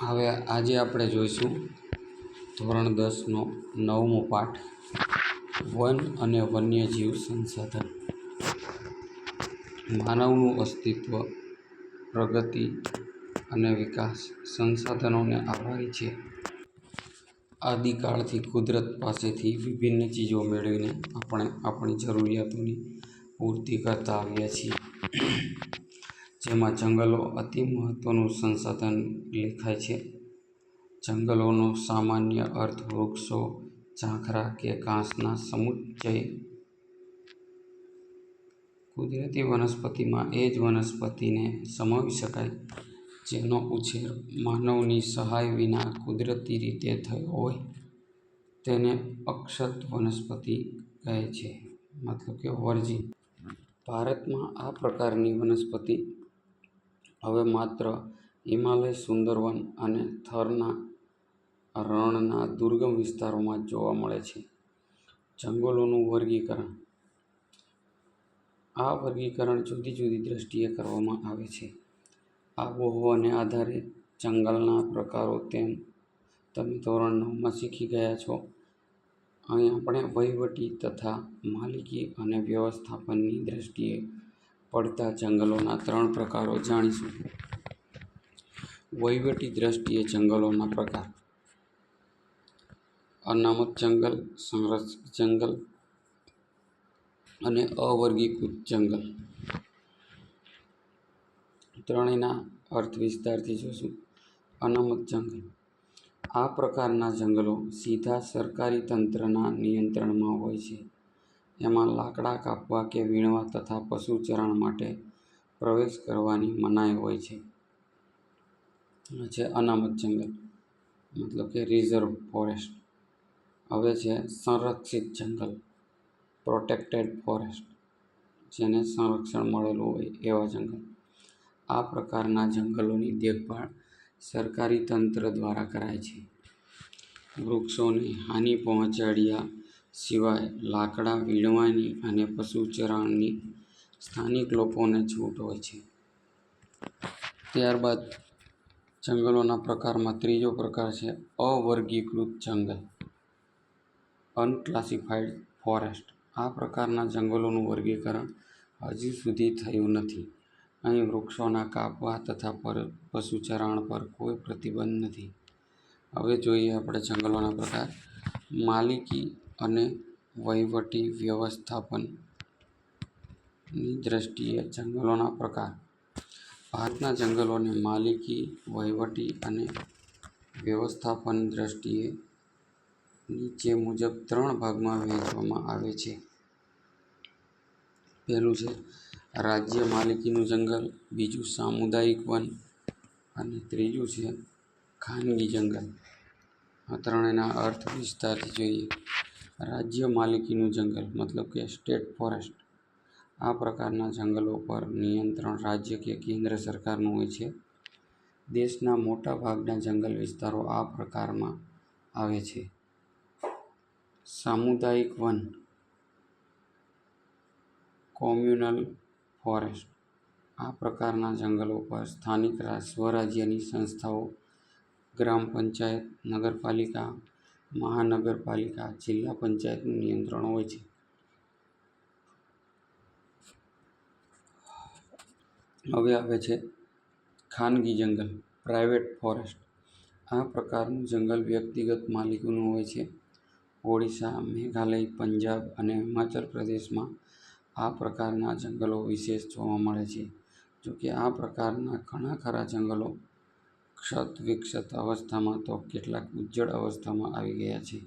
હવે આજે આપણે જોઈશું ધોરણ 10નો 9મો પાઠ વન અને વન્યજીવ સંસાધન. માનવનું અસ્તિત્વ, પ્રગતિ અને વિકાસ સંસાધનોને આભારી છે. આદિકાળથી કુદરત પાસેથી વિભિન્ન ચીજો મેળવીને આપણે આપણી જરૂરિયાતોની પૂર્તિ કરતા આવ્યા છીએ. જેમાં જંગલો અતિ મહત્વનું સંસાધન લેખાય છે. જંગલોનો સામાન્ય અર્થ વૃક્ષો, ઝાંખરા કે ઘાસના સમુચ્ચય. કુદરતી વનસ્પતિમાં એ જ વનસ્પતિને સમાવી શકાય જેનો ઉછેર માનવની સહાય વિના કુદરતી રીતે થયો હોય તેને અક્ષત વનસ્પતિ કહે છે, મતલબ કે વર્જિન. ભારતમાં આ પ્રકારની વનસ્પતિ હવે માત્ર હિમાલય, સુંદરવન અને થરના રણના દુર્ગમ વિસ્તારોમાં જોવા મળે છે. જંગલોનું વર્ગીકરણ. આ વર્ગીકરણ જુદી જુદી દ્રષ્ટિએ કરવામાં આવે છે. આબોહવાને આધારે જંગલના પ્રકારો તમે ધોરણ 9માં શીખી ગયા છો. અહીં આપણે વહીવટી તથા માલિકી અને વ્યવસ્થાપનની દ્રષ્ટિએ પડતા જંગલોના 3 પ્રકારો જાણીશું. વહીવટી દ્રષ્ટિએ જંગલોના પ્રકાર: અનામત જંગલ, સંરક્ષિત જંગલ અને અવર્ગીકૃત જંગલ. ત્રણેયના અર્થ વિસ્તારથી જોશું. અનામત જંગલ. આ પ્રકારના જંગલો સીધા સરકારી તંત્રના નિયંત્રણમાં હોય છે. એમાં લાકડા કાપવા કે વીણવા તથા પશુ ચરાણ માટે પ્રવેશ કરવાની મનાઈ હોય છે. અનામત જંગલ મતલબ કે રિઝર્વ ફોરેસ્ટ. હવે છે સંરક્ષિત જંગલ, પ્રોટેક્ટેડ ફોરેસ્ટ, જેને સંરક્ષણ મળેલું હોય એવા જંગલ. આ પ્રકારના જંગલોની દેખભાળ સરકારી તંત્ર દ્વારા કરાય છે. વૃક્ષોને હાનિ પહોંચાડ્યા સિવાય લાકડા વીણવાની અને પશુ ચરાણની સ્થાનિક લોકોને છૂટ હોય છે. ત્યારબાદ જંગલોના પ્રકારમાં ત્રીજો પ્રકાર છે અવર્ગીકૃત જંગલ, અનક્લાસિફાઈડ ફોરેસ્ટ. આ પ્રકારના જંગલોનું વર્ગીકરણ હજુ સુધી થયું નથી. અહીં વૃક્ષોના કાપવા તથા પશુ ચરાણ પર કોઈ પ્રતિબંધ નથી. હવે જોઈએ આપણે જંગલોના પ્રકાર. માલિકી અને વહીવટી વ્યવસ્થાપનની દ્રષ્ટિએ જંગલોના પ્રકાર. ભારતના જંગલોને માલિકી, વહીવટી અને વ્યવસ્થાપન દ્રષ્ટિએ નીચે મુજબ 3 ભાગમાં વહેંચવામાં આવે છે. પહેલું છે રાજ્ય માલિકીનું જંગલ, બીજું સામુદાયિક વન અને ત્રીજું છે ખાનગી જંગલ. આ ત્રણેયના અર્થ વિસ્તારથી જોઈએ. રાજ્ય માલિકીનું જંગલ મતલબ કે સ્ટેટ ફોરેસ્ટ. આ પ્રકારના જંગલો પર નિયંત્રણ રાજ્ય કે કેન્દ્ર સરકારનું હોય છે. દેશના મોટા ભાગના જંગલ વિસ્તારો આ પ્રકારમાં આવે છે. સામુદાયિક વન, કોમ્યુનલ ફોરેસ્ટ. આ પ્રકારના જંગલો પર સ્થાનિક સ્વરાજ્યની સંસ્થાઓ, ગ્રામ પંચાયત, નગરપાલિકા, મહાનગરપાલિકા, જિલ્લા પંચાયતનું નિયંત્રણ હોય છે. હવે આવે છે ખાનગી જંગલ, પ્રાઇવેટ ફોરેસ્ટ. આ પ્રકારનું જંગલ વ્યક્તિગત માલિકીનું હોય છે. ઓડિશા, મેઘાલય, પંજાબ અને હિમાચલ પ્રદેશમાં આ પ્રકારના જંગલો વિશેષ જોવા મળે છે. જોકે આ પ્રકારના ઘણા ખરા જંગલો ક્ષત વિકસિત અવસ્થામાં તો કેટલાક ઉજ્જડ અવસ્થામાં આવી ગયા છે.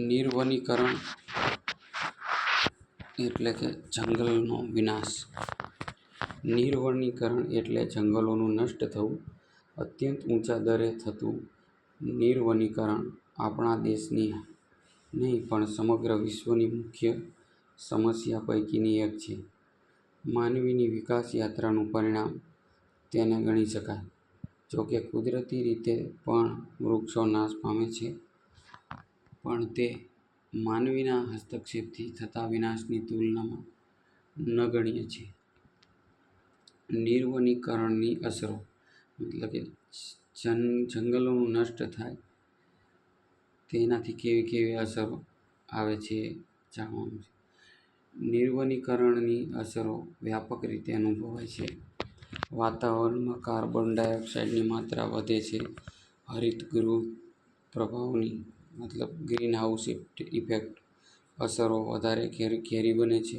નિર્વનીકરણ એટલે કે જંગલનો વિનાશ. નિર્વનીકરણ એટલે જંગલોનું નષ્ટ થવું. અત્યંત ઊંચા દરે થતું નિર્વનીકરણ આપણા દેશની નહીં પણ સમગ્ર વિશ્વની મુખ્ય સમસ્યા પૈકીની એક છે. માનવીની વિકાસ યાત્રાનું પરિણામ તેને ગણી શકાય. જોકે કુદરતી રીતે પણ વૃક્ષો નાશ પામે છે, પણ તે માનવીના હસ્તક્ષેપથી થતા વિનાશની તુલનામાં નગણ્ય છે. નિર્વનીકરણની અસરો, મતલબ કે જંગલોનું નષ્ટ થાય તેનાથી કેવી કેવી અસરો આવે છે જાણવાનું છે. નિર્વનીકરણની અસરો વ્યાપક રીતે અનુભવાય છે. વાતાવરણમાં કાર્બન ડાયોક્સાઇડની માત્રા વધે છે. હરિતગૃહ પ્રભાવની મતલબ ગ્રીનહાઉસ ઇફેક્ટ અસરો વધારે ઘેરી બને છે.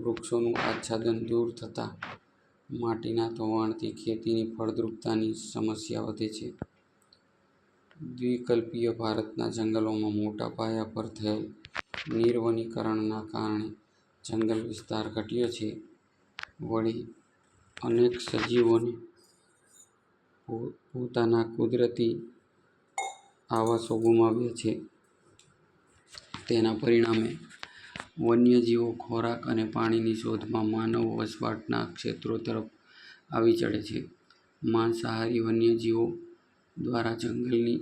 વૃક્ષોનું આચ્છાદન દૂર થતાં માટીના ધોવાણથી ખેતીની ફળદ્રુપતાની સમસ્યા વધે છે. દ્વિકલ્પીય ભારતના જંગલોમાં મોટા પાયા પર થયેલ નિર્વનીકરણના કારણે જંગલ વિસ્તાર ઘટ્યો છે. વળી અનેક સજીવોને પોતાના કુદરતી આવાસો ગુમાવ્યા છે. તેના પરિણામે વન્યજીવો ખોરાક અને પાણીની શોધમાં માનવ વસવાટના ક્ષેત્રો તરફ આવી ચડે છે. માંસાહારી વન્યજીવો દ્વારા જંગલની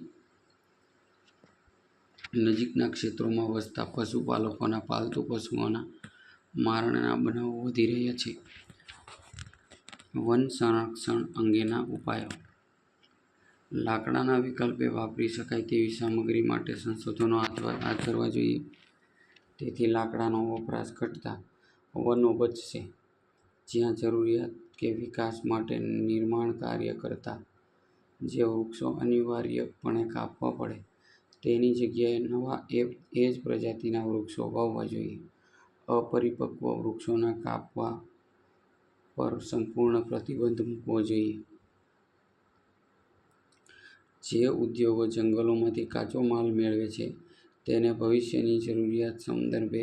નજીકના ક્ષેત્રોમાં વસતા પશુપાલકોના પાલતુ પશુઓના મારણના બનાવો વધી રહ્યા છે. વન સંરક્ષણ અંગેના ઉપાયો. લાકડાના વિકલ્પે વાપરી શકાય તેવી સામગ્રી માટે સંશોધનો હાથ ધરવા જોઈએ. તેથી લાકડાનો વપરાશ ઘટતા વનો બચશે. જ્યાં જરૂરિયાત કે વિકાસ માટે નિર્માણ કાર્ય કરતા જે વૃક્ષો અનિવાર્યપણે કાપવા પડે તેની જગ્યાએ નવા એ જ પ્રજાતિના વૃક્ષો વાવવા જોઈએ. અપરિપક્વ વૃક્ષોના કાપવા પર સંપૂર્ણ પ્રતિબંધ મૂકવો જોઈએ. જે ઉદ્યોગો જંગલોમાંથી કાચો માલ મેળવે છે તેને ભવિષ્યની જરૂરિયાત સંદર્ભે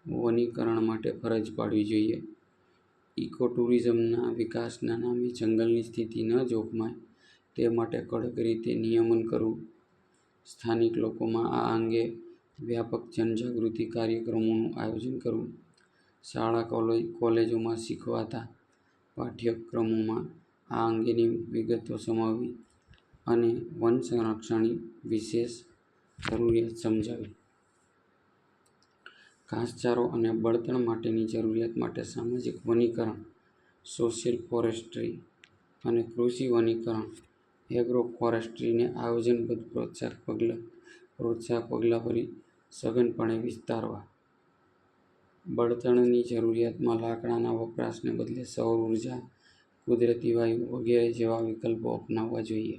વનીકરણ માટે ફરજ પાડવી જોઈએ. ઇકોટુરિઝમના વિકાસના નામે જંગલની સ્થિતિ ન જોખમાય તે માટે કડક રીતે નિયમન કરવું. સ્થાનિક લોકોમાં આ અંગે વ્યાપક જનજાગૃતિ કાર્યક્રમોનું આયોજન કરવું. શાળા કોલેજોમાં શીખવાતા પાઠ્યક્રમોમાં આ અંગેની વિગતો સમાવવી અને વન સંરક્ષણની વિશેષ જરૂરિયાત સમજાવવી. ઘાસચારો અને બળતણ માટેની જરૂરિયાત માટે સામાજિક વનીકરણ, સોશિયલ ફોરેસ્ટ્રી અને કૃષિ વનીકરણ એગ્રો ફોરેસ્ટ્રીને આયોજનબદ્ધ પ્રોત્સાહક પગલાં સઘનપણે વિસ્તારવા. બળતણની જરૂરિયાતમાં લાકડાના વપરાશને બદલે સૌર ઉર્જા, કુદરતી વાયુ વગેરે જેવા વિકલ્પો અપનાવવા જોઈએ.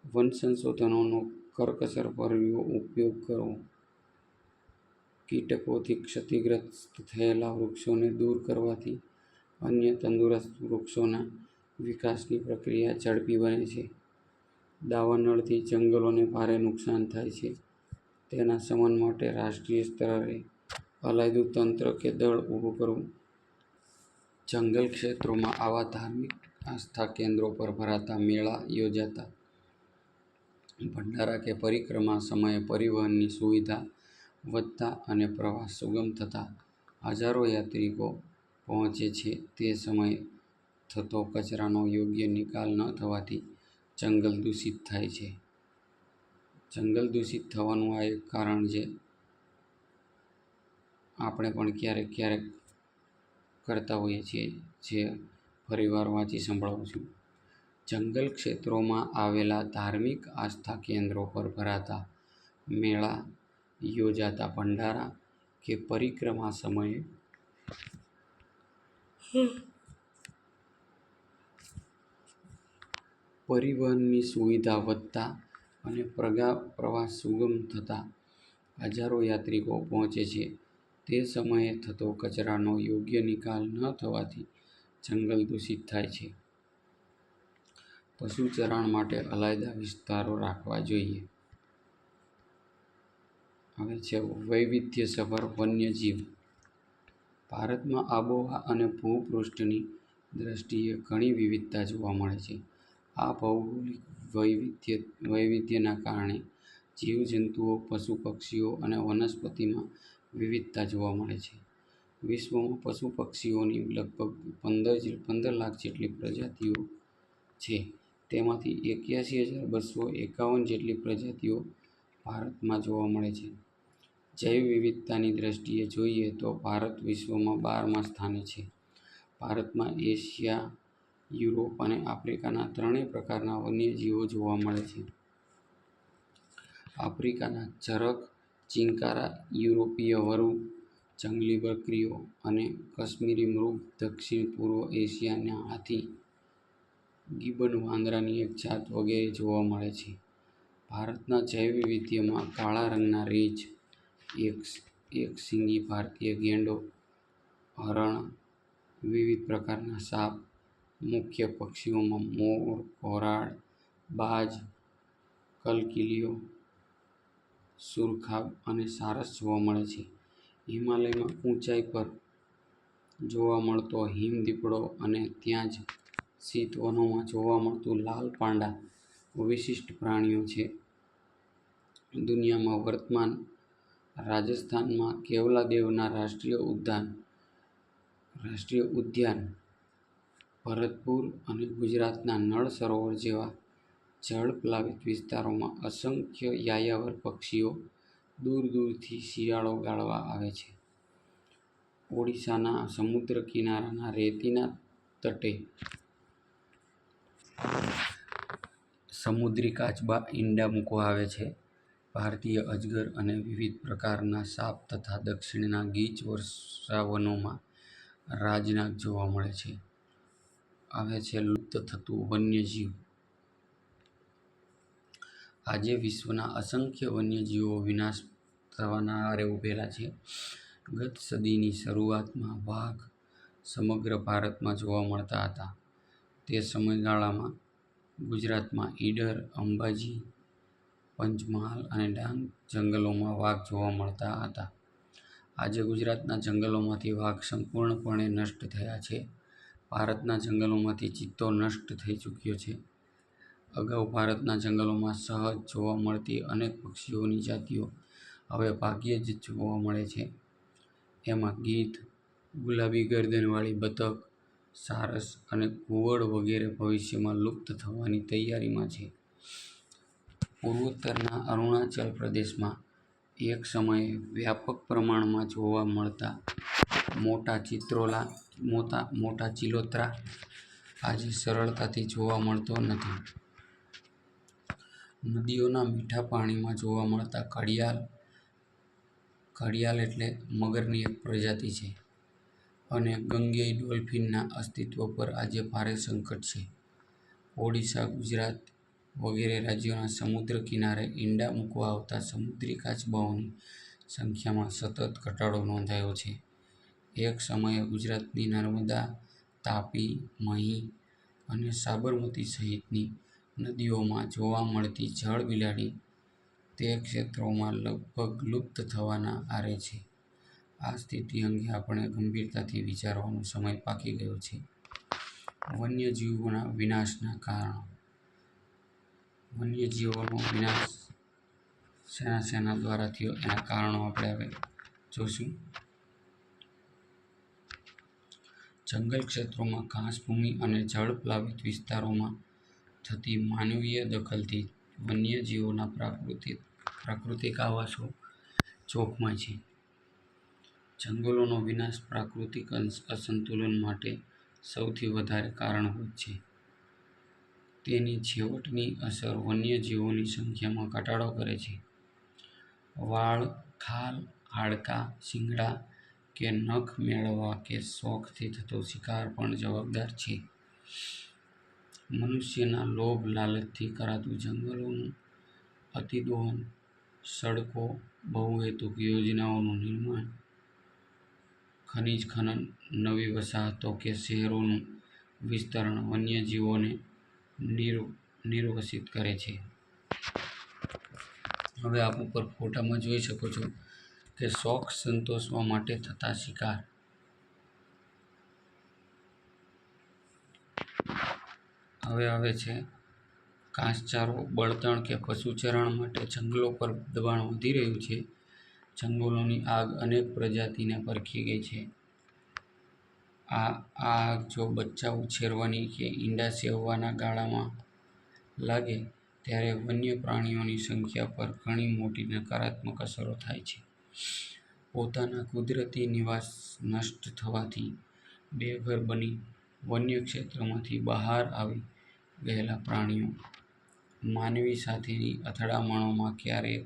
વન સંસાધનોનો કરકસરભર્યો ઉપયોગ કરવો. કીટકોથી ક્ષતિગ્રસ્ત થયેલા વૃક્ષોને દૂર કરવાથી અન્ય તંદુરસ્ત વૃક્ષોના વિકાસની પ્રક્રિયા ઝડપી બને છે. દાવાનળથી જંગલોને ભારે નુકસાન થાય છે. તેના શમન માટે રાષ્ટ્રીય સ્તરે અલાયદું તંત્ર કે દળ ઊભું કરવું. જંગલ ક્ષેત્રોમાં આવા ધાર્મિક આસ્થા કેન્દ્રો પર ભરાતા મેળા યોજાતા ભંડારા કે પરિક્રમા સમયે પરિવહનની સુવિધા વધતા અને પ્રવાસ સુગમ થતાં હજારો યાત્રિકો પહોંચે છે. તે સમયે થતો કચરાનો યોગ્ય નિકાલ ન થવાથી જંગલ દૂષિત થાય છે. જંગલ દૂષિત થવાનું આ એક કારણ છે. આપણે પણ ક્યારેક કરતા હોઈએ છીએ, જે ફરીવાર વાંચી સંભળાવું છું. જંગલ ક્ષેત્રોમાં આવેલા ધાર્મિક આસ્થા કેન્દ્રો પર ભરાતા મેળા, યોજાતા ભંડારા કે પરિક્રમા સમયે પરિવહનની સુવિધા વધતા અને પ્રવાસ સુગમ થતાં હજારો યાત્રિકો પહોંચે છે. તે સમયે થતો કચરાનો યોગ્ય નિકાલ ન થવાથી જંગલ દૂષિત થાય છે. પશુચરાણ માટે અલાયદા વિસ્તારો રાખવા જોઈએ. હવે છે વૈવિધ્યસભર વન્યજીવ. ભારતમાં આબોહવા અને ભૂપૃષ્ઠની દ્રષ્ટિએ ઘણી વિવિધતા જોવા મળે છે. આ ભૌગોલિક વૈવિધ્યના કારણે જીવજંતુઓ, પશુ પક્ષીઓ અને વનસ્પતિમાં વિવિધતા જોવા મળે છે. વિશ્વમાં પશુ પક્ષીઓની લગભગ 15 લાખ જેટલી પ્રજાતિઓ છે. તેમાંથી 81,251 જેટલી પ્રજાતિઓ ભારતમાં જોવા મળે છે. જૈવ વિવિધતાની દ્રષ્ટિએ જોઈએ તો ભારત વિશ્વમાં 12મા સ્થાને છે. ભારતમાં એશિયા, યુરોપ અને આફ્રિકાના ત્રણેય પ્રકારના વન્યજીવો જોવા મળે છે. આફ્રિકાના ચરક, ચિંકારા, યુરોપીય વરુ, જંગલી બકરીઓ અને કાશ્મીરી મૃગ, દક્ષિણ પૂર્વ એશિયાના હાથી, ગિબન વાંદરાની એક જાત વગેરે જોવા મળે છે. ભારતના જૈવ વૈવિધ્યમાં કાળા રંગના રીંછ, એકશીંગી ભારતીય ગેંડો, હરણ, વિવિધ પ્રકારના સાપ, મુખ્ય પક્ષીઓમાં મોર, ઘોરાડ, બાજ, કલકિલિયો, સુરખાબ અને સારસ જોવા મળે છે. હિમાલયમાં ઊંચાઈ પર જોવા મળતો હિમદીપડો અને ત્યાં જ શીત વનોમાં જોવા મળતું લાલ પાંડા વિશિષ્ટ પ્રાણીઓ છે. દુનિયામાં વર્તમાન રાજસ્થાનમાં કેવલાદેવના રાષ્ટ્રીય ઉદ્યાન, ભરતપુર અને ગુજરાતના નળ સરોવર જેવા જળપ્લાવિત વિસ્તારોમાં અસંખ્ય યાયાવર પક્ષીઓ દૂર દૂરથી શિયાળો ગાળવા આવે છે. ઓડિશાના સમુદ્ર કિનારાના રેતીના તટે સમુદ્રી કાચબા ઈંડા મૂકવા આવે છે. ભારતીય અજગર અને વિવિધ પ્રકારના સાપ તથા દક્ષિણના ગીચ વર્ષાવનોમાં રાજનાગ જોવા મળે છે. આવે છે લુપ્ત થતું વન્યજીવ. આજે વિશ્વના અસંખ્ય વન્યજીવો વિનાશ થવાના આરે ઉભેલા છે. ગત સદીની શરૂઆતમાં વાઘ સમગ્ર ભારતમાં જોવા મળતા હતા. તે સમયગાળામાં ગુજરાતમાં ઈડર, અંબાજી, પંચમહાલ અને ડાંગ જંગલોમાં વાઘ જોવા મળતા હતા. આજે ગુજરાતના જંગલોમાંથી વાઘ સંપૂર્ણપણે નષ્ટ થયા છે. ભારતના જંગલોમાંથી ચિત્તો નષ્ટ થઈ ચૂક્યો છે. અગાઉ ભારતના જંગલોમાં સહજ જોવા મળતી અનેક પક્ષીઓની જાતિઓ હવે ભાગ્યે જ જોવા મળે છે. એમાં ગીધ, ગુલાબી ગરદનવાળી બતક, સારસ અને ઘુવડ વગેરે ભવિષ્યમાં લુપ્ત થવાની તૈયારીમાં છે. પૂર્વોત્તરના અરુણાચલ પ્રદેશમાં એક સમયે વ્યાપક પ્રમાણમાં જોવા મળતા મોટા ચિલોત્રા આજે સરળતાથી જોવા મળતો નથી. નદીઓના મીઠા પાણીમાં જોવા મળતા ઘડિયાલ એટલે મગરની એક પ્રજાતિ છે અને ગંગેય ડોલ્ફિનના અસ્તિત્વ પર આજે ભારે સંકટ છે. ઓડિશા, ગુજરાત વગેરે રાજ્યોના સમુદ્ર કિનારે ઈંડા મૂકવા આવતા સમુદ્રી કાચબાઓની સંખ્યામાં સતત ઘટાડો નોંધાયો છે. એક સમયે ગુજરાતની નર્મદા, તાપી, મહી અને સાબરમતી સહિતની નદીઓમાં જોવા મળતી જળબિલાડી તે ક્ષેત્રોમાં લગભગ લુપ્ત થવાના આરે છે. આ સ્થિતિ અંગે આપણે ગંભીરતાથી વિચારવાનો સમય પાકી ગયો છે. વન્યજીવોના વિનાશના કારણો. વન્યજીવોનો વિનાશ શેના દ્વારા થયો એના કારણો આપણે હવે જોશું. જંગલ ક્ષેત્રોમાં ઘાસભૂમિ અને જળપ્લાવિત વિસ્તારોમાં થતી માનવીય દખલથી વન્યજીવોના પ્રાકૃતિક આવાસો જોખમાય છે. જંગલોનો વિનાશ પ્રાકૃતિક અસંતુલન માટે સૌથી વધારે કારણભૂત છે. તેની છેવટની અસર વન્યજીવોની સંખ્યામાં ઘટાડો કરે છે. વાળ, ખાલ, હાડકાં, શિંગડા કે નખ મેળવવા કે શોખથી થતો શિકાર પણ જવાબદાર છે. મનુષ્યના લોભ લાલચથી કરાતું જંગલોનું અતિદોહન, સડકો, બહુહેતુક યોજનાઓનું નિર્માણ, ખનિજ ખનન, નવી વસાહતો કે શહેરોનું વિસ્તરણ વન્યજીવોને નિર્વસિત કરે છે. હવે આપ ઉપર ફોટામાં જોઈ શકો છો કે શોખ સંતોષવા માટે થતા શિકાર. હવે આવે છે ઘાસચારો, બળતણ કે પશુચરણ માટે જંગલો પર દબાણ વધી રહ્યું છે. જંગલોની આગ અનેક પ્રજાતિને પરખી ગઈ છે. આ આગ જો બચ્ચા ઉછેરવાની કે ઈંડા સેવવાના ગાળામાં લાગે ત્યારે વન્ય પ્રાણીઓની સંખ્યા પર ઘણી મોટી નકારાત્મક અસરો થાય છે. પોતાના કુદરતી નિવાસ નષ્ટ થવાથી બેઘર બની વન્ય ક્ષેત્રમાંથી બહાર આવી ગયેલા પ્રાણીઓ માનવી સાથેની અથડામણોમાં ક્યારેક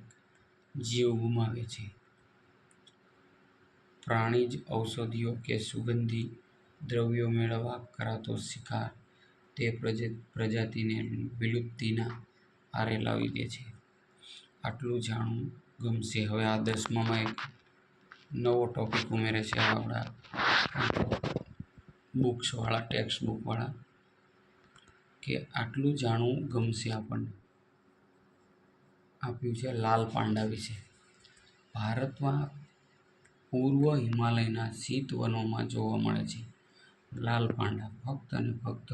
જીવ ગુમાવે છે. પ્રાણીજ ઔષધિઓ કે સુગંધી દ્રવ્યો મેળવવા કરાતો શિકાર તે પ્રજાતિને વિલુપ્તિના આરે લાવી દે છે. આટલું જાણવું ગમશે. હવે આ 10મામાં એક નવો ટોપિક ઉમેરે છે આપણા બુક્સવાળા, ટેક્સ્ટ બુકવાળા, કે આટલું જાણવું ગમશે આપણને. આપ્યું છે લાલ પાંડા વિશે. ભારતમાં પૂર્વ હિમાલયના શીત વનોમાં જોવા મળે છે. લાલ પાંડા ફક્ત અને ફક્ત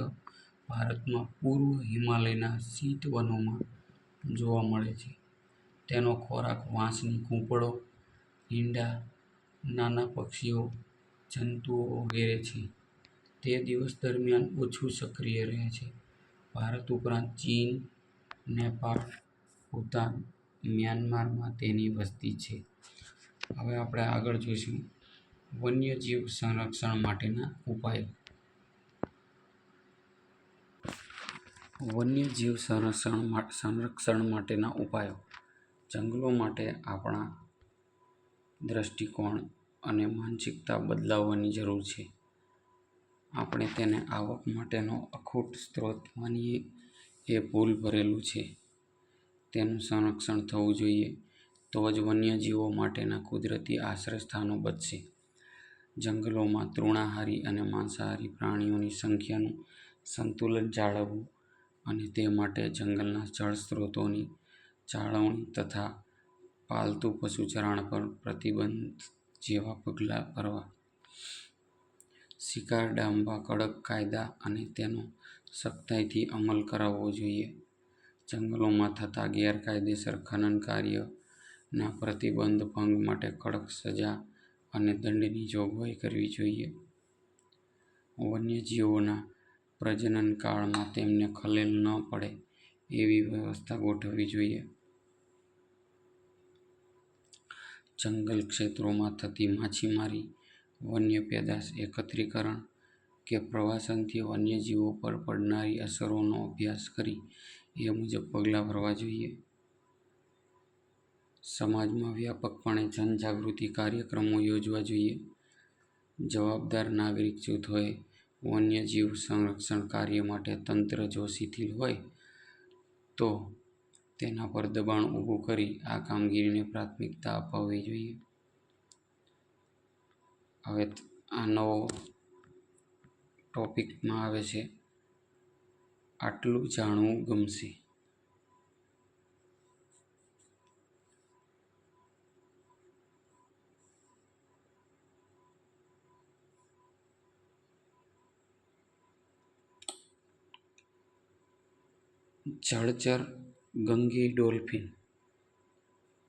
ભારતમાં પૂર્વ હિમાલયના શીત વનોમાં જોવા મળે છે. તેનો ખોરાક વાંસની કૂંપળો, ઈંડા, નાના પક્ષીઓ, જંતુઓ વગેરે છે. તે દિવસ દરમિયાન ઓછું સક્રિય રહે છે. ભારત ઉપરાંત ચીન, નેપાળ, ભૂતાન, મ્યાનમારમાં તેની વસ્તી છે. હવે આપણે આગળ જોઈશું વન્યજીવ સંરક્ષણ માટેના ઉપાયો. વન્યજીવ સંરક્ષણ માટેના ઉપાયો. જંગલો માટે આપણા દ્રષ્ટિકોણ અને માનસિકતા બદલાવવાની જરૂર છે. આપણે તેને આવક માટેનો અખૂટ સ્ત્રોત માનીએ એ ભૂલ ભરેલું છે. તેનું સંરક્ષણ થવું જોઈએ, તો જ વન્યજીવો માટેના કુદરતી આશ્રયસ્થાનો બચશે. જંગલોમાં તૃણાહારી અને માંસાહારી પ્રાણીઓની સંખ્યાનું સંતુલન જાળવવું અને તે માટે જંગલના જળ સ્ત્રોતોની જાળવણી તથા પાલતુ પશુચરાણ પર પ્રતિબંધ જેવા પગલાં ભરવા. શિકાર ડામવા કડક કાયદા અને તેનો સખ્તાઈથી અમલ કરાવવો જોઈએ. જંગલોમાં થતા ગેરકાયદેસર ખનન કાર્યના પ્રતિબંધ ભંગ માટે કડક સજા અને દંડની જોગવાઈ કરવી જોઈએ. વન્યજીવોના પ્રજનનકાળમાં તેમને ખલેલ ન પડે એવી વ્યવસ્થા ગોઠવવી જોઈએ. જંગલ ક્ષેત્રોમાં થતી માછીમારી, વન્ય પેદાશ એકત્રીકરણ કે પ્રવાસનથી વન્યજીવો પર પડનારી અસરોનો અભ્યાસ કરી એ મુજબ પગલાં ભરવા જોઈએ. સમાજમાં વ્યાપકપણે જનજાગૃતિ કાર્યક્રમો યોજવા જોઈએ. જવાબદાર નાગરિક જૂથોએ વન્યજીવ સંરક્ષણ કાર્ય માટે તંત્ર જો શિથિલ હોય તો તેના પર દબાણ ઊભું કરી આ કામગીરીને પ્રાથમિકતા અપાવવી જોઈએ. હવે આ નવો ટોપિકમાં આવે છે આટલું જાણવું ગમશે. જળચર ગંગે ડોલ્ફિન,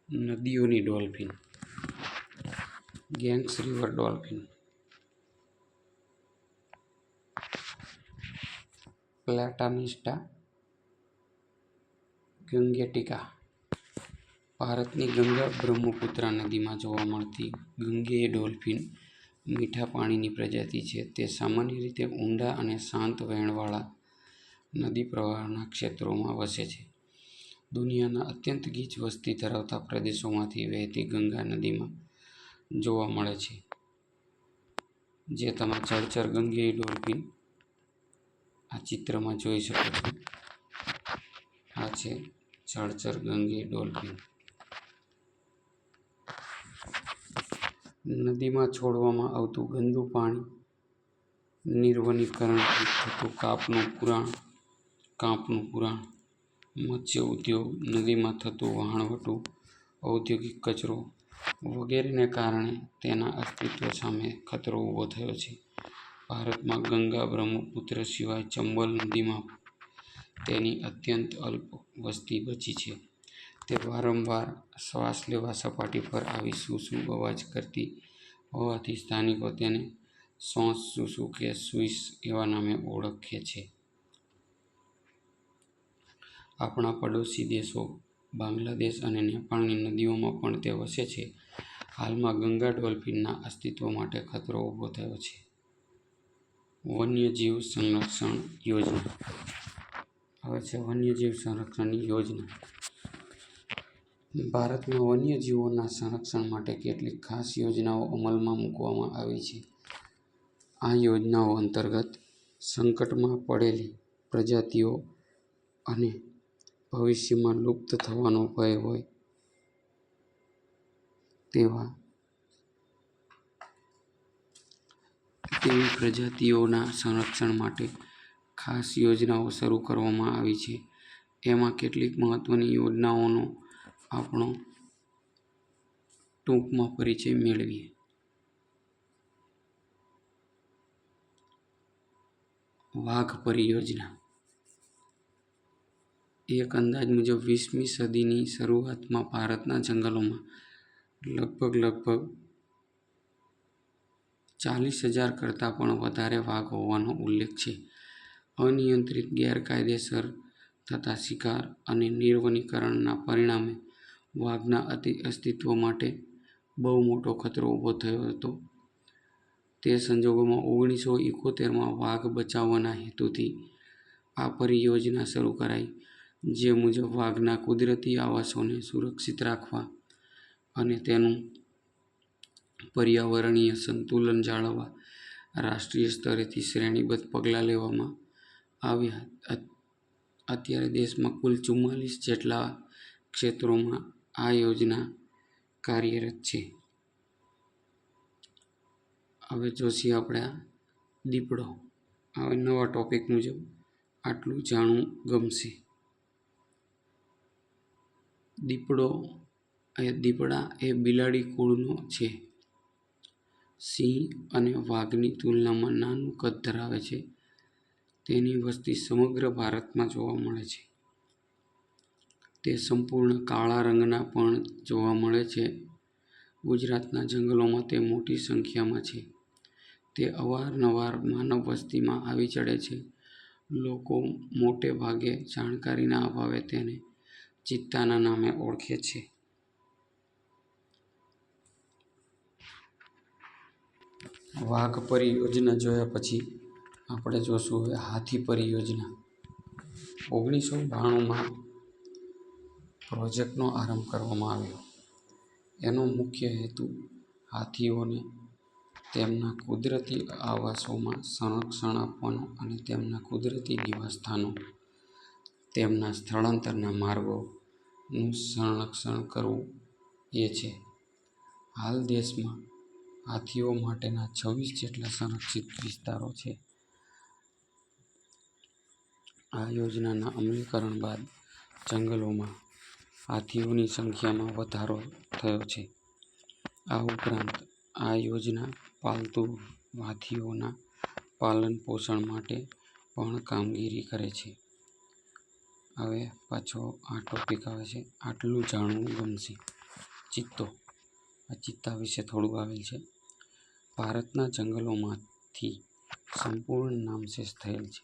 નદીઓની dolphin, Ganges river dolphin, platanista gangetica. ભારતની ગંગા બ્રહ્મપુત્રા નદીમાં જોવા મળતી ગંગેય ડોલ્ફિન મીઠા પાણીની પ્રજાતિ છે. તે સામાન્ય રીતે ઊંડા અને શાંત વહેણવાળા નદી પ્રવાહના ક્ષેત્રોમાં વસે છે. દુનિયાના અત્યંત ગીચ વસ્તી ધરાવતા પ્રદેશોમાંથી વહેતી ગંગા નદીમાં જોવા મળે છે. જે તમે જળચર ગંગેય ડોલ્ફિન આ ચિત્રમાં જોઈ શકો છો. આ છે જળચર ગંગેય ડોલ્ફિન. નદીમાં છોડવામાં આવતું ગંદુ પાણી, નિર્વનીકરણથી થતું કાંપનું પુરાણ, મત્સ્ય ઉદ્યોગ, નદીમાં થતું વહાણવટું, ઔદ્યોગિક કચરો વગેરેને કારણે તેના અસ્તિત્વ સામે ખતરો ઊભો થયો છે. ભારતમાં ગંગા બ્રહ્મપુત્ર સિવાય ચંબલ નદીમાં તેની અત્યંત અલ્પ વસ્તી બચી છે. તે વારંવાર શ્વાસ લેવા સપાટી પર આવી સૂ અવાજ કરતી હોવાથી સ્થાનિકો તેને સોંસ સૂસુ કે સ્વિસ એવા નામે ઓળખે છે. આપણા પડોશી દેશો બાંગ્લાદેશ અને નેપાળની નદીઓમાં પણ તે વસે છે. હાલમાં ગંગા ડોલ્ફિનના અસ્તિત્વ માટે ખતરો ઊભો થયો છે. વન્યજીવ સંરક્ષણ યોજના. હવે છે વન્યજીવ સંરક્ષણની યોજના. ભારતમાં વન્યજીવોના સંરક્ષણ માટે કેટલીક ખાસ યોજનાઓ અમલમાં મૂકવામાં આવી છે. આ યોજનાઓ અંતર્ગત સંકટમાં પડેલી પ્રજાતિઓ અને ભવિષ્યમાં લુપ્ત થવાનો ભય હોય તેવી પ્રજાતિઓના સંરક્ષણ માટે ખાસ યોજનાઓ શરૂ કરવામાં આવી છે. એમાં કેટલીક મહત્વની યોજનાઓનો આપણો ટૂંકમાં પરિચય મેળવીએ. વાઘ પરિયોજના. એક અંદાજ મુજબ 20મી સદીની શરૂઆતમાં ભારતના જંગલોમાં લગભગ 40,000 કરતાં પણ વધારે વાઘ હોવાનો ઉલ્લેખ છે. અનિયંત્રિત ગેરકાયદેસર થતા શિકાર અને નિર્વનીકરણના પરિણામે વાઘના અસ્તિત્વ માટે બહુ મોટો ખતરો ઊભો થયો હતો. તે સંજોગોમાં 1971માં વાઘ બચાવવાના હેતુથી આ પરિયોજના શરૂ કરાઈ, જે મુજબ વાઘના કુદરતી આવાસોને સુરક્ષિત રાખવા અને તેનું પર્યાવરણીય સંતુલન જાળવવા રાષ્ટ્રીય સ્તરેથી શ્રેણીબદ્ધ પગલાં લેવામાં આવ્યા. અત્યારે દેશમાં કુલ 44 જેટલા ક્ષેત્રોમાં આ યોજના કાર્યરત છે. હવે જોશી આપણે દીપડો. હવે નવા ટોપિક મુજબ આટલું જાણવું ગમશે. દીપડા એ બિલાડી કુળનો છે. સિંહ અને વાઘની તુલનામાં નાનું કદ ધરાવે છે. તેની વસ્તી સમગ્ર ભારતમાં જોવા મળે છે. તે સંપૂર્ણ કાળા રંગના પણ જોવા મળે છે. ગુજરાતના જંગલોમાં તે મોટી સંખ્યામાં છે. તે અવારનવાર માનવ વસ્તીમાં આવી ચડે છે. લોકો મોટે ભાગે જાણકારીના અભાવે તેને ચિત્તાના નામે ઓળખે છે. વાઘ પરિયોજના જોયા પછી આપણે જોશું હવે હાથી પરિયોજના. 1992માં પ્રોજેક્ટનો આરંભ કરવામાં આવ્યો. એનો મુખ્ય હેતુ હાથીઓને તેમના કુદરતી આવાસોમાં સંરક્ષણ આપવાનો અને તેમના કુદરતી નિવાસસ્થાનો, તેમના સ્થળાંતરના માર્ગોનું સંરક્ષણ કરવું એ છે. હાલ દેશમાં હાથીઓ માટેના 26 જેટલા સંરક્ષિત વિસ્તારો છે. આ યોજનાના અમલીકરણ બાદ જંગલોમાં હાથીઓની સંખ્યામાં વધારો થયો છે. આ ઉપરાંત આ યોજના પાલતુ હાથીઓના પાલન પોષણ માટે પણ કામગીરી કરે છે. હવે પાછો આ ટોપિક આવે છે, આટલું જાણવું ગમશે. ચિત્તો. આ ચિત્તા વિશે થોડું આવેલ છે. ભારતના જંગલોમાંથી સંપૂર્ણ નામશેષ થયેલ છે.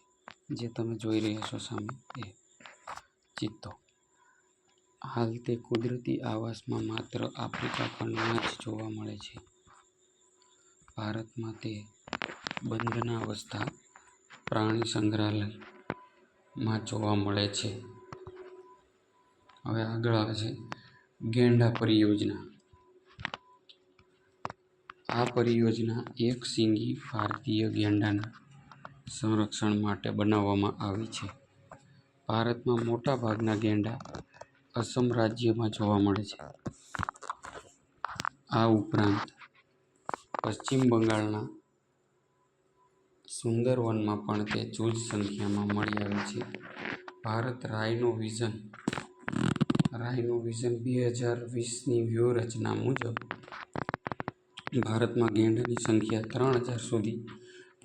જે તમે જોઈ રહ્યા છો સામે એ ચિત્તો. હાલ તે કુદરતી આવાસમાં માત્ર આફ્રિકા ખંડમાં જ જોવા મળે છે. ભારતમાં તે બંધનાવસ્થા પ્રાણી સંગ્રહાલયમાં જોવા મળે છે. હવે આગળ આવે છે ગેંડા પરિયોજના. આ પરિયોજના એક શીંગી ભારતીય ગેંડાના સંરક્ષણ માટે બનાવવામાં આવી છે. ભારતમાં મોટા ભાગના ગેંડા અસમ રાજ્યમાં જોવા મળે છે. આ ઉપરાંત પશ્ચિમ બંગાળના સુંદરવનમાં પણ તે જૂજ સંખ્યામાં મળી આવે છે. ભારત રાઇનો વિઝન 2020ની વ્યૂહરચના મુજબ ભારતમાં ગેંડાની સંખ્યા 3,000 સુધી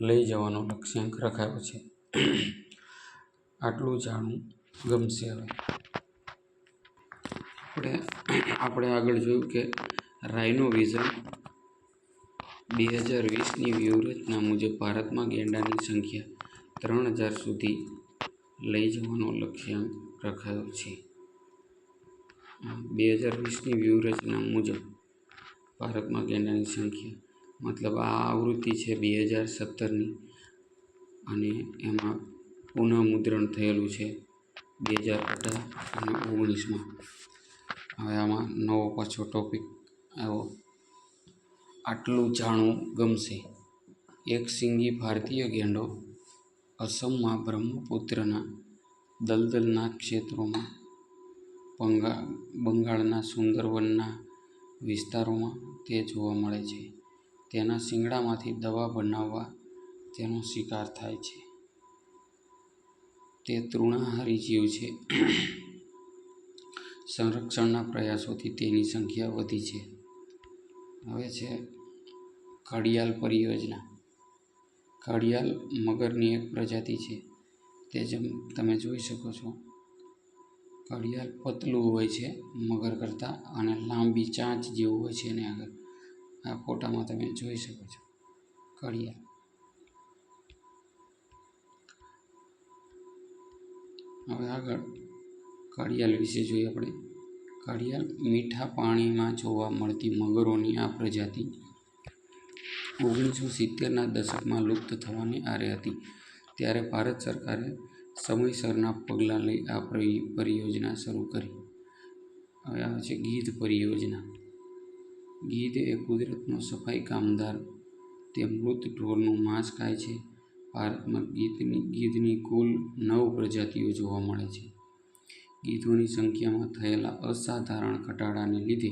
લઈ જવાનો લક્ષ્યાંક રખાયો છે. આટલું જાણવું ગમશે. હવે આપણે આગળ જોયું કે રાઇનો વિઝન 2020ની વ્યૂહરચના મુજબ ભારતમાં ગેંડાની સંખ્યા 3,000 સુધી લઈ જવાનો લક્ષ્યાંક રખાયો છે. 2020ની વ્યૂહરચના મુજબ ભારતમાં ગેંડાની સંખ્યા, મતલબ આ આવૃત્તિ છે 2017ની, અને એમાં પુનઃમુદ્રણ થયેલું છે 2018 અને 2019માં. હવે આમાં નવો પાછો ટોપિક આવ્યો, આટલું જાણવું ગમશે. એક સિંગી ભારતીય ગેંડો અસમમાં બ્રહ્મપુત્રના દલદલના ક્ષેત્રોમાં, બંગાળના સુંદરવનના વિસ્તારોમાં તે જોવા મળે છે. તેના શિંગડામાંથી દવા બનાવવા તેનો શિકાર થાય છે. તે તૃણાહારી જીવ છે. સંરક્ષણના પ્રયાસોથી તેની સંખ્યા વધી છે. હવે છે ઘડિયાળ પરિયોજના. ઘડિયાળ મગરની એક પ્રજાતિ છે. તે જેમ તમે જોઈ શકો છો, ઘડિયાળ પતલું હોય છે મગર કરતાં અને લાંબી ચાંચ જેવું હોય છે એને આગળ. આ ફોટામાં તમે જોઈ શકો છો ઘડિયાળ. હવે આગળ ઘડિયાળ વિશે જોઈએ આપણે. ઘડિયાળ મીઠા પાણીમાં જોવા મળતી મગરોની આ પ્રજાતિ 1970ના દશકમાં લુપ્ત થવાની આરે હતી. ત્યારે ભારત સરકારે સમયસરના પગલાં લઈ આ પરિયોજના શરૂ કરી. હવે આવે છે ગીધ પરિયોજના. ગીધ એ કુદરતનો સફાઈ કામદાર. તે મૃત ઢોરનું માંસ ખાય છે. ભારતમાં ગીધની કુલ 9 પ્રજાતિઓ જોવા મળે છે. ગીધોની સંખ્યામાં થયેલા અસાધારણ ઘટાડાને લીધે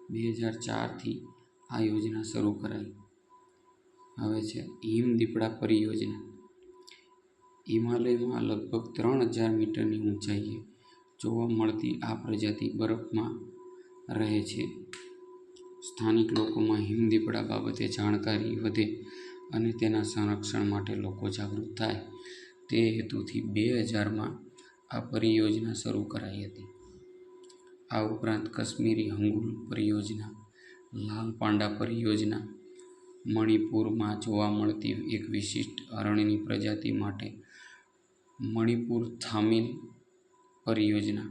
2004થી આ યોજના શરૂ કરાઈ. હવે છે હિમદીપડા પરિયોજના. હિમાલયમાં લગભગ 3000 મીટરની ઊંચાઈએ જોવા મળતી આ પ્રજાતિ બરફમાં રહે છે. સ્થાનિક લોકોમાં હિમદીપડા બાબતે જાણકારી વધે અને તેના સંરક્ષણ માટે લોકો જાગૃત થાય તે હેતુથી 2000માં આ પરિયોજના શરૂ કરાઈ હતી. આ ઉપરાંત કાશ્મીરી હંગુલ પરિયોજના, લાલ પાંડા પરિયોજના, મણિપુરમાં જોવા મળતી એક વિશિષ્ટ હરણની પ્રજાતિ માટે મણિપુર થામિલ પરિયોજના,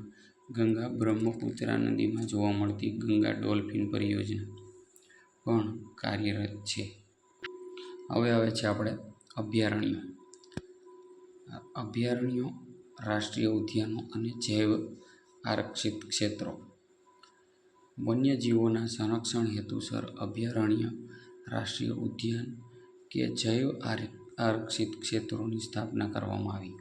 ગંગા બ્રહ્મપુત્રા નદીમાં જોવા મળતી ગંગા ડોલ્ફિન પરિયોજના પણ કાર્યરત છે. હવે આવે છે આપણે અભયારણ્યો. અભયારણ્યો, રાષ્ટ્રીય ઉદ્યાનો અને જૈવ આરક્ષિત ક્ષેત્રો. વન્યજીવોના સંરક્ષણ હેતુસર અભયારણ્ય, રાષ્ટ્રીય ઉદ્યાન કે જૈવ આરક્ષિત ક્ષેત્રોની સ્થાપના કરવામાં આવી.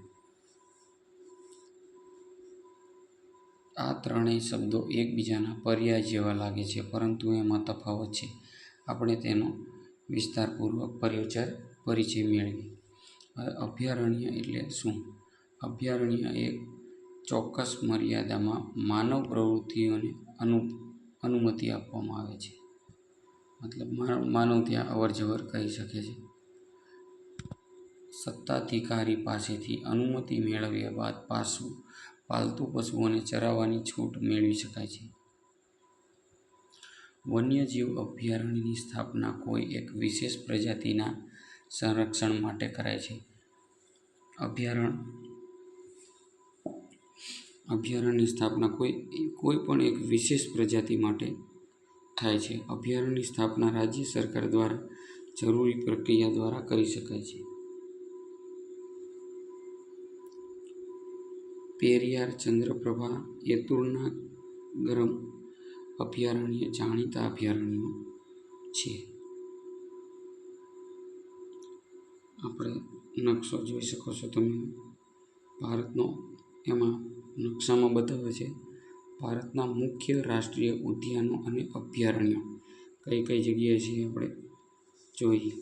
આ ત્રણેય શબ્દો એકબીજાના પર્યાય જેવા લાગે છે, પરંતુ એમાં તફાવત છે. આપણે તેનો વિસ્તારપૂર્વક પરિચય મેળવીએ. અભયારણ્ય એટલે શું? અભયારણ્ય એક ચોક્કસ મર્યાદામાં માનવ પ્રવૃત્તિઓને અનુમતિ આપવામાં આવે છે. મતલબ માનવ ત્યાં અવરજવર કરી શકે છે. સત્તાધિકારી પાસેથી અનુમતિ મેળવ્યા બાદ પાલતુ પશુઓને ચરાવવાની છૂટ મેળવી શકાય છે. વન્યજીવ અભયારણ્યની સ્થાપના કોઈ એક વિશેષ પ્રજાતિના સંરક્ષણ માટે કરાય છે. અભયારણ્યની સ્થાપના કોઈ પણ એક વિશેષ પ્રજાતિ માટે થાય છે. અભયારણ્યની સ્થાપના રાજ્ય સરકાર દ્વારા જરૂરી પ્રક્રિયા દ્વારા કરી શકાય છે. પેરિયાર, ચંદ્રપ્રભા, એતુર્નાગરમ અભયારણ્ય જાણીતા અભયારણ્યો છે. આપણે નકશો જોઈ શકો છો તમે ભારતનો. એમાં નકશામાં બતાવે છે ભારતના મુખ્ય રાષ્ટ્રીય ઉદ્યાનો અને અભયારણ્યો કઈ કઈ જગ્યાએ છે આપણે જોઈએ.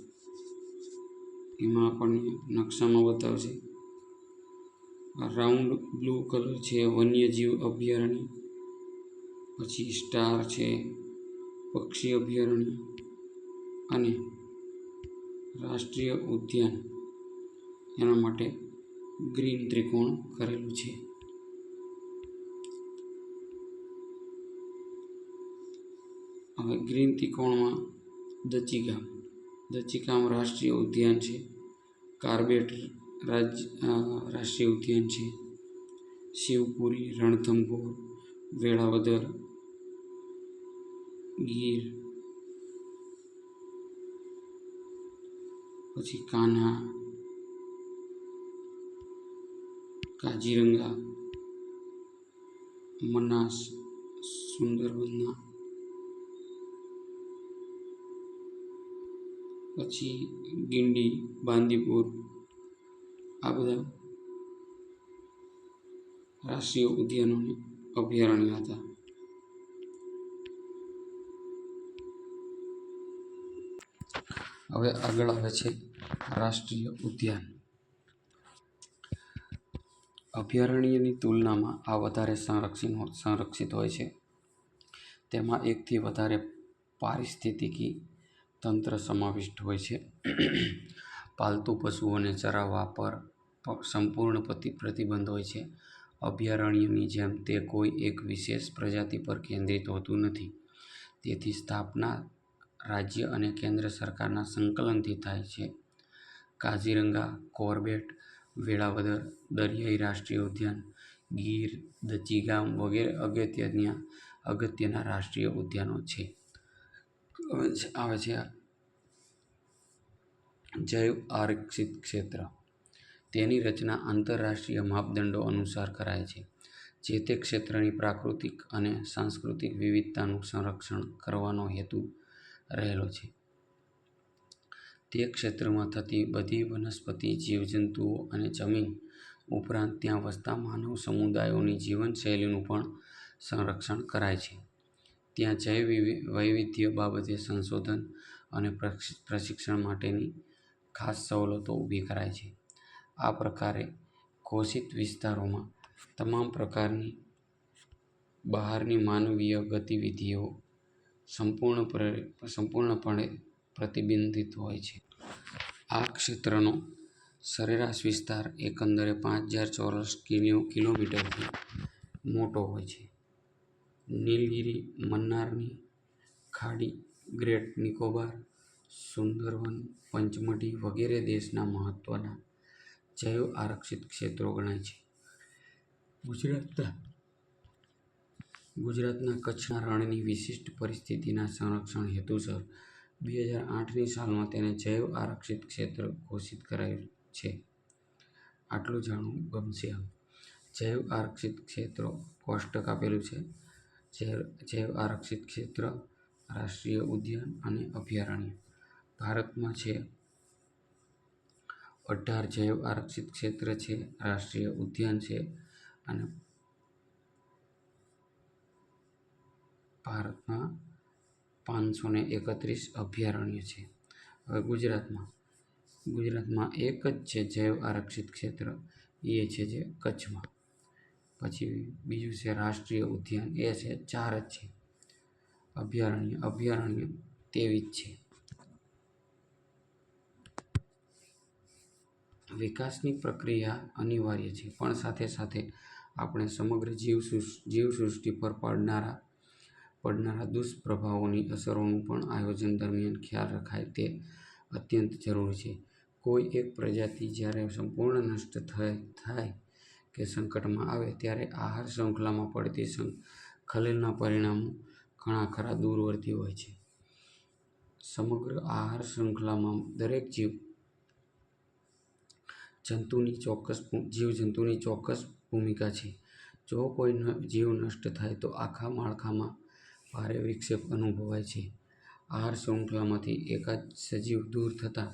એમાં આપણને નકશામાં બતાવશે. રાઉન્ડ બ્લુ કલર છે વન્યજીવ અભયારણ્ય, પછી સ્ટાર છે પક્ષી અભયારણ્ય, અને રાષ્ટ્રીય ઉદ્યાન એના માટે ગ્રીન ત્રિકોણ કરેલું છે. હવે ગ્રીન ત્રિકોણમાં દચીગામ રાષ્ટ્રીય ઉદ્યાન છે, કાર્બેટ રાષ્ટ્રીય ઉદ્યાન છે, શિવપુરી, રણથંભોર, વેળાવદર, ગીર, પછી કાન્હા, કાજીરંગા, મનાસ, સુંદરબનના, પછી ગિંડી, બાંદીપુર, આ બધા રાષ્ટ્રીય ઉદ્યાનો અભયારણ્ય હતા. હવે આગળ આવે છે રાષ્ટ્રીય ઉદ્યાન. અભયારણ્યની તુલનામાં આ વધારે સંરક્ષિત હોય છે. તેમાં એકથી વધારે પારિસ્થિતિકી તંત્ર સમાવિષ્ટ હોય છે. પાલતુ પશુઓને ચરાવવા પર સંપૂર્ણ પ્રતિબંધ હોય છે. અભયારણ્યની જેમ તે કોઈ એક વિશેષ પ્રજાતિ પર કેન્દ્રિત હોતું નથી. તેથી સ્થાપના રાજ્ય અને કેન્દ્ર સરકારના સંકલનથી થાય છે. કાઝીરંગા, કોર્બેટ, વેળાવદર, દરિયાઈ રાષ્ટ્રીય ઉદ્યાન, ગીર, દચીગામ વગેરે અગત્યના રાષ્ટ્રીય ઉદ્યાનો છે. આવે છે જૈવ આરક્ષિત ક્ષેત્ર. તેની રચના આંતરરાષ્ટ્રીય માપદંડો અનુસાર કરાય છે. જે તે ક્ષેત્રની પ્રાકૃતિક અને સાંસ્કૃતિક વિવિધતાનું સંરક્ષણ કરવાનો હેતુ રહેલો છે. તે ક્ષેત્રમાં થતી બધી વનસ્પતિ, જીવજંતુઓ અને જમીન ઉપરાંત ત્યાં વસતા માનવ સમુદાયોની જીવનશૈલીનું પણ સંરક્ષણ કરાય છે. ત્યાં જૈવ વૈવિધ્ય બાબતે સંશોધન અને પ્રશિક્ષણ માટેની ખાસ સવલતો ઊભી કરાય છે. આ પ્રકારે ઘોષિત વિસ્તારોમાં તમામ પ્રકારની બહારની માનવીય ગતિવિધિઓ સંપૂર્ણપણે પ્રતિબંધિત હોય છે. આ ક્ષેત્રનો સરેરાશ વિસ્તાર એકંદરે 5000 ચોરસ કિલોમીટરથી મોટો હોય છે. નીલગિરી, મન્નારની ખાડી, ગ્રેટ નિકોબાર, સુંદરવન, પંચમઢી વગેરે દેશના મહત્વના જૈવ આરક્ષિત ક્ષેત્રો ગણાય છે. ગુજરાતના કચ્છના રણની વિશિષ્ટ પરિસ્થિતિના સંરક્ષણ હેતુસર 2008ની સાલમાં તેને જૈવ આરક્ષિત ક્ષેત્ર ઘોષિત કરાયું છે. આટલું જાણવું ગમશે. જૈવ આરક્ષિત ક્ષેત્રો કોષ્ટક આપેલું છે. જૈવ આરક્ષિત ક્ષેત્ર, રાષ્ટ્રીય ઉદ્યાન અને અભયારણ્ય. ભારતમાં છે 18 જૈવ આરક્ષિત ક્ષેત્ર છે, રાષ્ટ્રીય ઉદ્યાન છે અને ભારતમાં 531 અભયારણ્ય છે. હવે ગુજરાતમાં એક જ છે જૈવ આરક્ષિત ક્ષેત્ર, એ છે જે કચ્છમાં. પછી બીજું છે રાષ્ટ્રીય ઉદ્યાન, એ છે 4 જ છે. અભયારણ્ય 23 છે. વિકાસની પ્રક્રિયા અનિવાર્ય છે, પણ સાથે સાથે આપણે સમગ્ર જીવસૃષ્ટિ પર પડનારા દુષ્પ્રભાવોની અસરોનું પણ આયોજન દરમિયાન ખ્યાલ રખાય તે અત્યંત જરૂરી છે. કોઈ એક પ્રજાતિ જ્યારે સંપૂર્ણ નષ્ટ થાય કે સંકટમાં આવે ત્યારે આહાર શૃંખલામાં પડતી ખલેલના પરિણામો ઘણા ખરા દૂરવર્તી હોય છે. સમગ્ર આહાર શૃંખલામાં દરેક જીવજંતુની ચોક્કસ ભૂમિકા છે. જો કોઈ જીવ નષ્ટ થાય તો આખા માળખામાં ભારે વિક્ષેપ અનુભવાય છે. આહાર શૃંખલામાંથી એકાદ સજીવ દૂર થતાં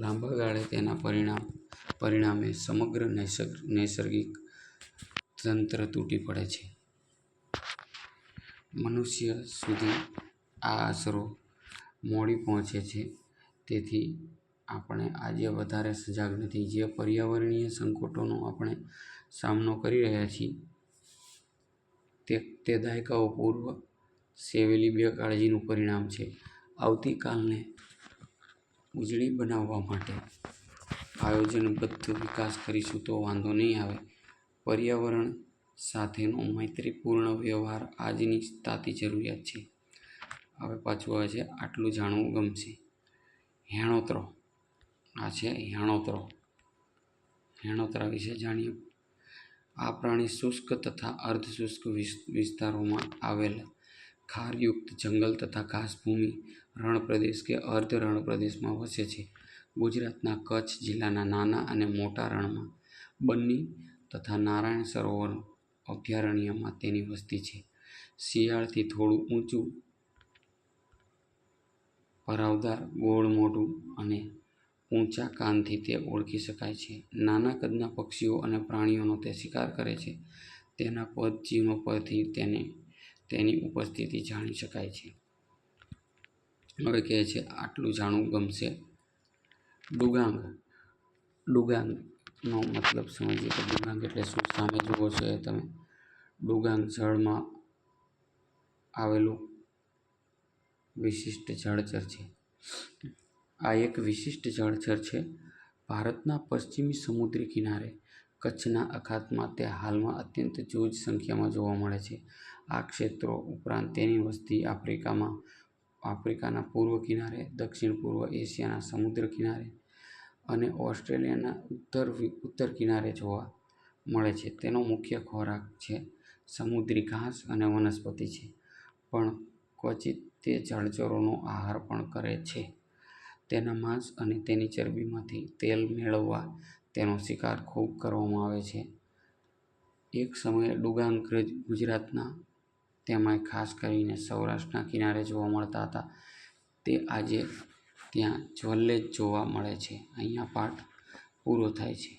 લાંબા ગાળે તેના પરિણામે સમગ્ર નૈસર્ગિક તંત્ર તૂટી પડે છે. મનુષ્ય સુધી આ અસરો મોડી પહોંચે છે. તેથી આપણે આજે વધારે સજાગ નથી. જે પર્યાવરણીય સંકટોનો આપણે સામનો કરી રહ્યા છીએ તે દાયકાઓ પૂર્વ સેવેલી બેકાળજીનું પરિણામ છે. આવતીકાલને ઉજળી બનાવવા માટે આયોજનબદ્ધ વિકાસ કરીશું તો વાંધો નહીં આવે. પર્યાવરણ સાથેનો મૈત્રીપૂર્ણ વ્યવહાર આજની તાતી જરૂરિયાત છે. હવે પાછું આવે છે આટલું જાણવું ગમશે. હેણોત્રો. આ છે હેણોત્રા વિશે જાણીએ. આ પ્રાણી શુષ્ક તથા અર્ધશુષ્ક વિસ્તારોમાં આવેલ ખારયુક્ત જંગલ તથા ઘાસભૂમિ રણપ્રદેશ કે અર્ધ રણપ્રદેશમાં વસે છે. ગુજરાતના કચ્છ જિલ્લાના નાના અને મોટા રણમાં બન્ની, તથા નારાયણ સરોવર અભયારણ્યમાં તેની વસ્તી છે. શિયાળથી થોડું ઊંચું, ભરાવદાર, ગોળ મોઢું અને ઊંચા કાનથી તે ઓળખી શકાય છે. નાના કદના પક્ષીઓ અને પ્રાણીઓનો તે શિકાર કરે છે. તેના પદચિહ્નો પરથી તેની ઉપસ્થિતિ જાણી શકાય છે. હવે કહે છે આટલું જાણવું ગમશે. ડુગાંગ. ડુગાંગનો મતલબ સમજીએ તો ડુગાંગ એટલે શું? સામે જુઓ છો એ તમે. ડુગાંગ જળમાં આવેલું વિશિષ્ટ જળચર છે. આ એક વિશિષ્ટ જળચર છે. ભારતના પશ્ચિમી સમુદ્રી કિનારે કચ્છના અખાતમાં તે હાલમાં અત્યંત જૂજ સંખ્યામાં જોવા મળે છે. આ ક્ષેત્રો ઉપરાંત તેની વસ્તી આફ્રિકાના પૂર્વ કિનારે, દક્ષિણ પૂર્વ એશિયાના સમુદ્ર કિનારે અને ઓસ્ટ્રેલિયાના ઉત્તર કિનારે જોવા મળે છે. તેનો મુખ્ય ખોરાક છે સમુદ્રી ઘાસ અને વનસ્પતિ છે, પણ ક્વચિત તે જળચરોનો આહાર પણ કરે છે. તેના માંસ અને તેની ચરબીમાંથી તેલ મેળવવા તેનો શિકાર ખૂબ કરવામાં આવે છે. એક સમયે ડુગાંગ ગુજરાતના, તેમાંય ખાસ કરીને સૌરાષ્ટ્રના કિનારે જોવા મળતા હતા. તે આજે ત્યાં છેલ્લે જ જોવા મળે છે. અહીંયા પાઠ પૂરો થાય છે.